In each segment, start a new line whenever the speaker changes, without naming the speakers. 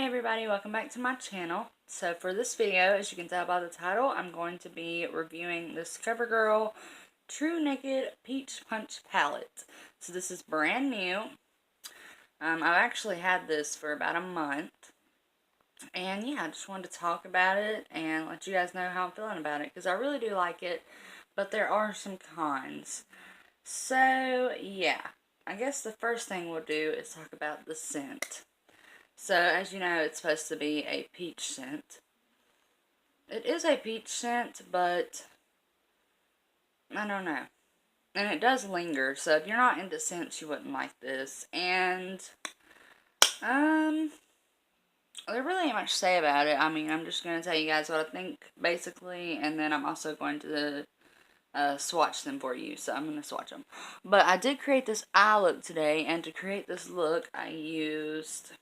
Hi everybody, welcome back to my channel. So for this video, as you can tell by the title, I'm going to be reviewing this CoverGirl True Naked Peach Punch palette. So this is brand new. I've actually had this for about a month. And yeah, I just wanted to talk about it and let you guys know how I'm feeling about it, because I really do like it, but there are some cons. So yeah, I guess the first thing we'll do is talk about the scent. So, as you know, it's supposed to be a peach scent. It is a peach scent, but I don't know. And it does linger, so if you're not into scents, you wouldn't like this. And, there really ain't much to say about it. I mean, I'm just going to tell you guys what I think, basically, and then I'm also going to swatch them for you, so I'm going to swatch them. But I did create this eye look today, and to create this look, I used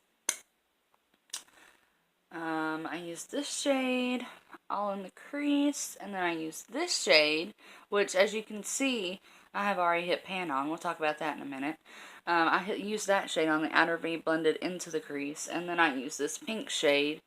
this shade all in the crease, and then I used this shade, which, as you can see, I have already hit pan on. We'll talk about that in a minute. I used that shade on the outer V, blended into the crease, and then I used this pink shade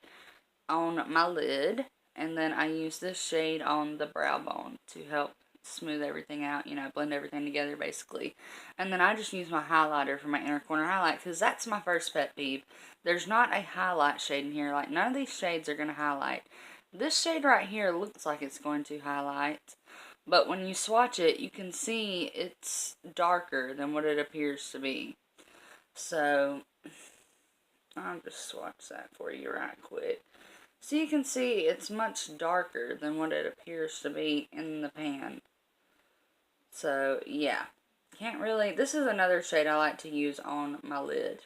on my lid, and then I used this shade on the brow bone to help smooth everything out, you know, blend everything together basically. And then I just use my highlighter for my inner corner highlight, because that's my first pet peeve. There's not a highlight shade in here. Like, none of these shades are going to highlight. This shade right here looks like it's going to highlight, but when you swatch it, you can see it's darker than what it appears to be. So I'll just swatch that for you right quick. So you can see it's much darker than what it appears to be in the pan. So, yeah. Can't really... This is another shade I like to use on my lid.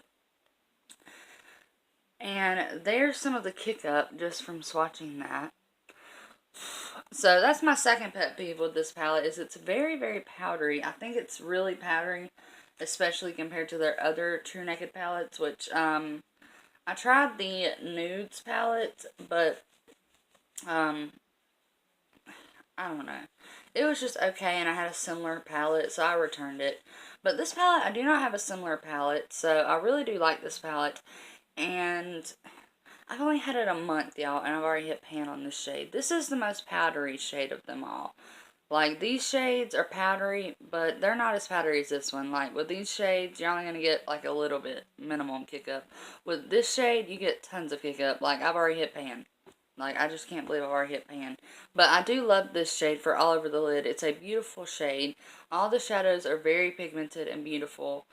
And there's some of the kick up just from swatching that. So, that's my second pet peeve with this palette, is it's very, very powdery. I think it's really powdery, especially compared to their other True Naked palettes, which, I tried the Nudes palette, but, I don't know. It was just okay, and I had a similar palette, so I returned it. But this palette, I do not have a similar palette, so I really do like this palette. And I've only had it a month, y'all, and I've already hit pan on this shade. This is the most powdery shade of them all. Like, these shades are powdery, but they're not as powdery as this one. Like, with these shades, you're only going to get, like, a little bit minimum kick up. With this shade, you get tons of kick up. Like, I've already hit pan. Like, I just can't believe I've already hit pan. But I do love this shade for all over the lid. It's a beautiful shade. All the shadows are very pigmented and beautiful.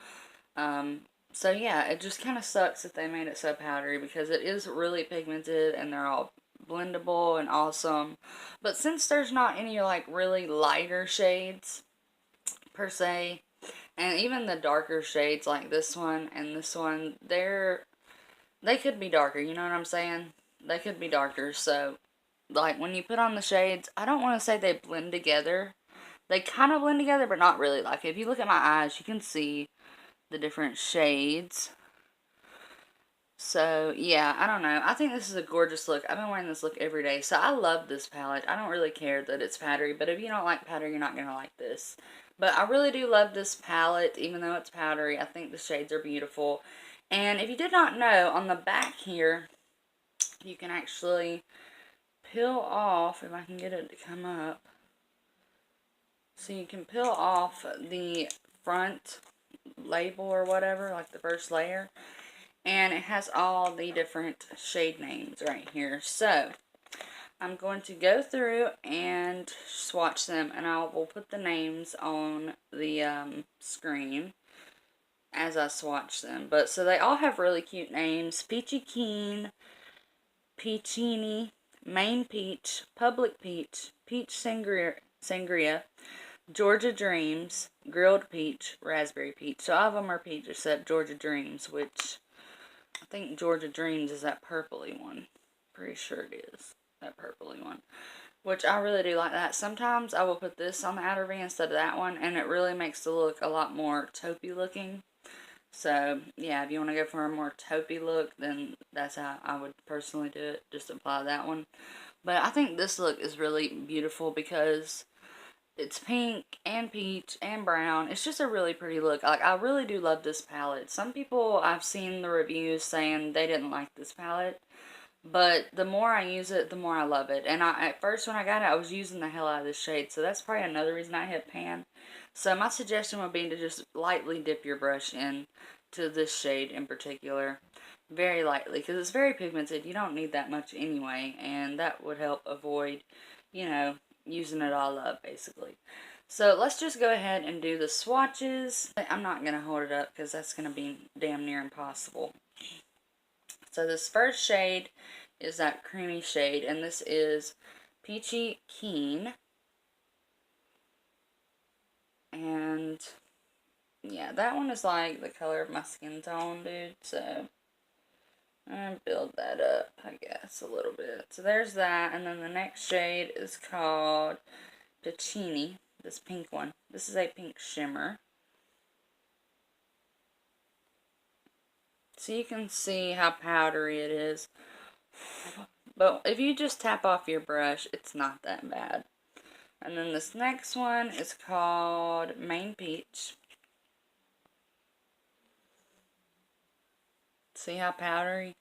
So yeah, it just kind of sucks that they made it so powdery, because it is really pigmented and they're all blendable and awesome. But since there's not any, like, really lighter shades, per se, and even the darker shades like this one and this one, they could be darker, you know what I'm saying? They could be darker, so, like, when you put on the shades, I don't want to say they blend together. They kind of blend together, but not really. Like, if you look at my eyes, you can see the different shades. So, yeah, I don't know. I think this is a gorgeous look. I've been wearing this look every day, so I love this palette. I don't really care that it's powdery, but if you don't like powder, you're not going to like this. But I really do love this palette, even though it's powdery. I think the shades are beautiful. And if you did not know, on the back here, you can actually peel off, if I can get it to come up. So you can peel off the front label or whatever, like the first layer. And it has all the different shade names right here. So, I'm going to go through and swatch them, and I will put the names on the screen as I swatch them. But, so they all have really cute names. Peachy Keen, Peachini, Maine Peach, Public Peach, Peach Sangria, Georgia Dreams, Grilled Peach, Raspberry Peach. So all of them are peach except Georgia Dreams, which I think Georgia Dreams is that purpley one. Pretty sure it is that purpley one. Which I really do like that. Sometimes I will put this on the outer V instead of that one, and it really makes the look a lot more taupey looking. So, yeah, if you want to go for a more taupey look, then that's how I would personally do it. Just apply that one. But I think this look is really beautiful because it's pink and peach and brown. It's just a really pretty look. Like, I really do love this palette. Some people, I've seen the reviews saying they didn't like this palette. But the more I use it, the more I love it. And at first when I got it, I was using the hell out of this shade. So that's probably another reason I hit pan. So my suggestion would be to just lightly dip your brush in to this shade in particular. Very lightly. Because it's very pigmented. You don't need that much anyway. And that would help avoid, you know, using it all up basically. So let's just go ahead and do the swatches. I'm not going to hold it up because that's going to be damn near impossible. So this first shade is that creamy shade, and this is Peachy Keen. And yeah, that one is like the color of my skin tone, dude. So I'm gonna build that up, I guess, a little bit. So there's that, and then the next shade is called Peachini, this pink one. This is a pink shimmer. So you can see how powdery it is. But if you just tap off your brush, it's not that bad. And then this next one is called Main Peach. See how powdery?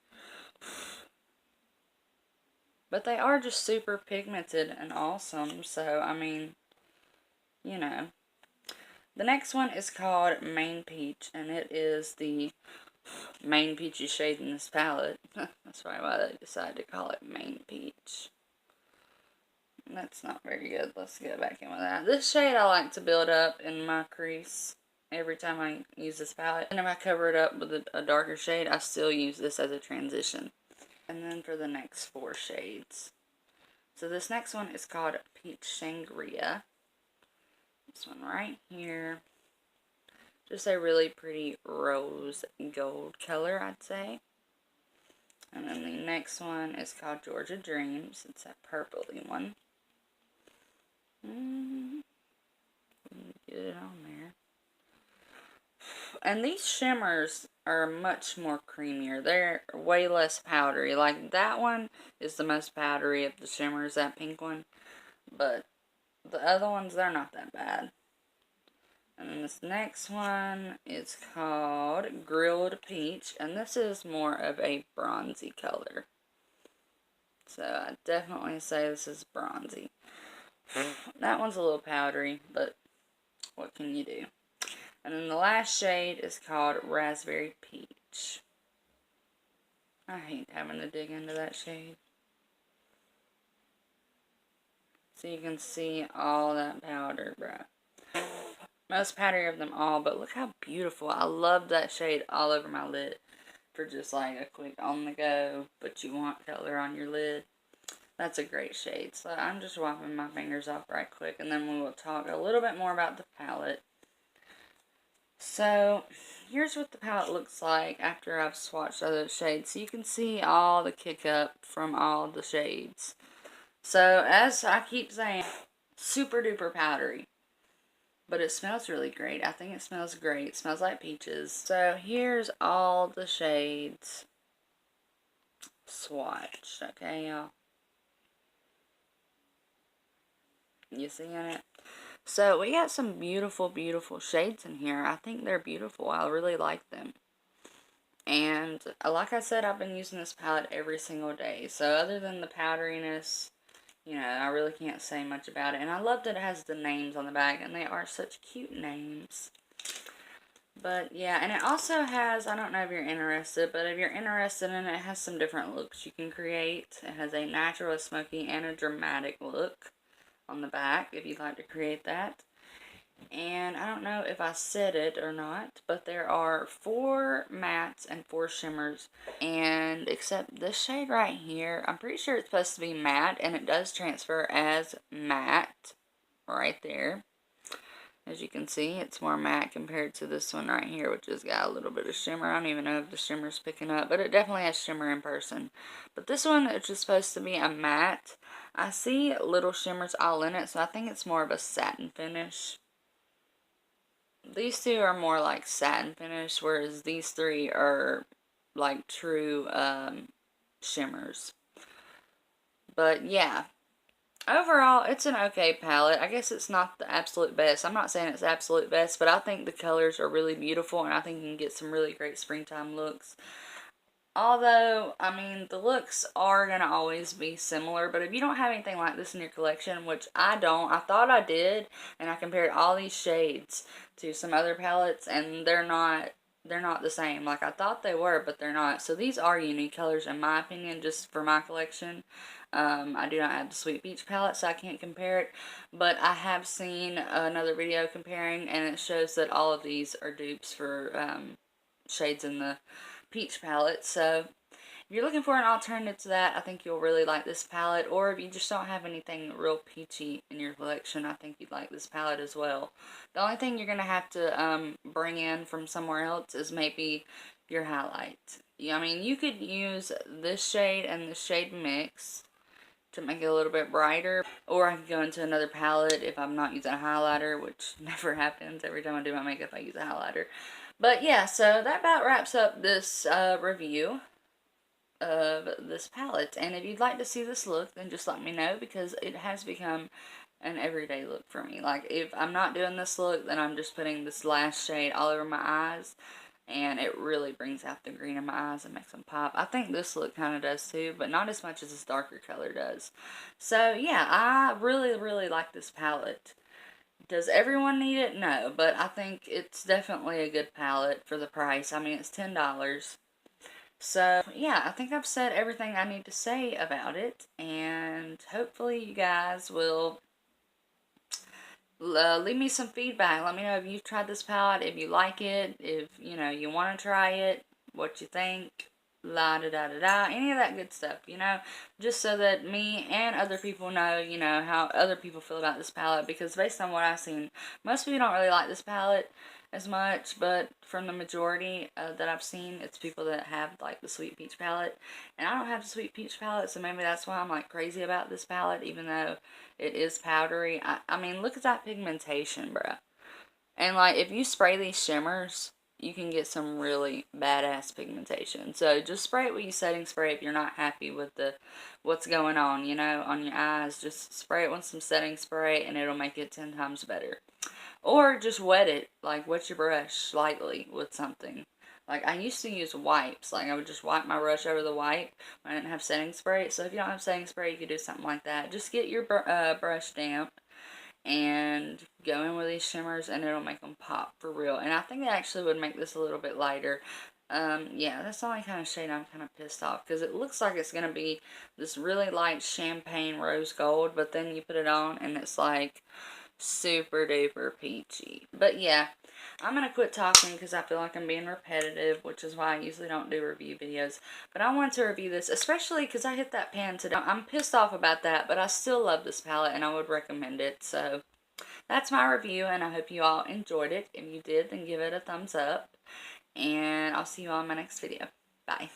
But they are just super pigmented and awesome. So, I mean, you know. The next one is called Main Peach. And it is the main peachy shade in this palette. That's probably why they decided to call it Main Peach. That's not very good. Let's get back in with that. This shade I like to build up in my crease every time I use this palette. And if I cover it up with a darker shade, I still use this as a transition. And then for the next 4 shades. So this next one is called Peach Sangria. This one right here. Just a really pretty rose gold color, I'd say. And then the next one is called Georgia Dreams. It's that purpley one. Get it on there. And these shimmers are much more creamier. They're way less powdery. Like that one is the most powdery of the shimmers, that pink one. But the other ones, they're not that bad. And then this next one is called Grilled Peach. And this is more of a bronzy color. So I definitely say this is bronzy. That one's a little powdery, but what can you do? And then the last shade is called Raspberry Peach. I hate having to dig into that shade. So you can see all that powder, bro. Most powdery of them all, but look how beautiful. I love that shade all over my lid for just like a quick on the go, but you want color on your lid. That's a great shade. So I'm just wiping my fingers off right quick, and then we will talk a little bit more about the palette. So here's what the palette looks like after I've swatched other shades. So you can see all the kick up from all the shades. So as I keep saying, super duper powdery. But it smells really great. I think it smells great. It smells like peaches. So here's all the shades swatched. Okay, y'all. You seeing it? So we got some beautiful, beautiful shades in here. I think they're beautiful. I really like them. And like I said, I've been using this palette every single day. So other than the powderiness, you know, I really can't say much about it. And I love that it has the names on the back. And they are such cute names. But yeah, and it also has, I don't know if you're interested, but if you're interested in it, it has some different looks you can create. It has a natural, a smoky, and a dramatic look on the back, if you'd like to create that. And I don't know if I said it or not, but there are 4 mattes and 4 shimmers. And except this shade right here, I'm pretty sure it's supposed to be matte, and it does transfer as matte right there. As you can see, it's more matte compared to this one right here, which has got a little bit of shimmer. I don't even know if the shimmer's picking up, but it definitely has shimmer in person. But this one, which is supposed to be a matte, I see little shimmers all in it, so I think it's more of a satin finish. These 2 are more like satin finish, whereas these 3 are like true shimmers. But yeah, Overall, it's an okay palette. I guess it's not the absolute best. I'm not saying it's absolute best, but I think the colors are really beautiful, and I think you can get some really great springtime looks. Although, I mean, the looks are going to always be similar, but if you don't have anything like this in your collection, which I don't, I thought I did, and I compared all these shades to some other palettes, and they're not the same. Like, I thought they were, but they're not. So these are unique colors, in my opinion, just for my collection. I do not have the Sweet Peach palette, so I can't compare it, but I have seen another video comparing, and it shows that all of these are dupes for shades in the Peach palette. So if you're looking for an alternative to that, I think you'll really like this palette. Or if you just don't have anything real peachy in your collection, I think you'd like this palette as well. The only thing you're going to have to bring in from somewhere else is maybe your highlight. Yeah, I mean, you could use this shade and this shade mix to make it a little bit brighter, or I could go into another palette if I'm not using a highlighter, which never happens. Every time I do my makeup I use a highlighter. But yeah, so that about wraps up this review of this palette. And if you'd like to see this look, then just let me know, because it has become an everyday look for me. Like, if I'm not doing this look, then I'm just putting this last shade all over my eyes, and it really brings out the green in my eyes and makes them pop. I think this look kind of does too, but not as much as this darker color does. So yeah, I really, really like this palette. Does everyone need it? No, but I think it's definitely a good palette for the price. I mean, it's $10. So, yeah, I think I've said everything I need to say about it, and hopefully you guys will leave me some feedback. Let me know if you've tried this palette, if you like it, if, you want to try it, what you think, la da da da da, any of that good stuff, just so that me and other people know, how other people feel about this palette, because based on what I've seen, most people don't really like this palette as much, but from the majority that I've seen, it's people that have, like, the Sweet Peach palette, and I don't have the Sweet Peach palette, so maybe that's why I'm, like, crazy about this palette, even though it is powdery. I mean, look at that pigmentation, bruh. And, like, if you spray these shimmers, you can get some really badass pigmentation. So just spray it with your setting spray if you're not happy with what's going on, on your eyes. Just spray it with some setting spray, and it'll make it 10 times better. Or just wet it, like wet your brush lightly with something. Like, I used to use wipes. Like, I would just wipe my brush over the wipe when I didn't have setting spray. So if you don't have setting spray, you could do something like that. Just get your brush damp and go in with these shimmers, and it'll make them pop for real. And I think it actually would make this a little bit lighter. Yeah, that's the only kind of shade I'm kind of pissed off, because it looks like it's going to be this really light champagne rose gold, but then you put it on and it's like super duper peachy. But yeah, I'm going to quit talking because I feel like I'm being repetitive, which is why I usually don't do review videos. But I wanted to review this, especially because I hit that pan today. I'm pissed off about that, but I still love this palette and I would recommend it. So that's my review, and I hope you all enjoyed it. If you did, then give it a thumbs up. And I'll see you all in my next video. Bye.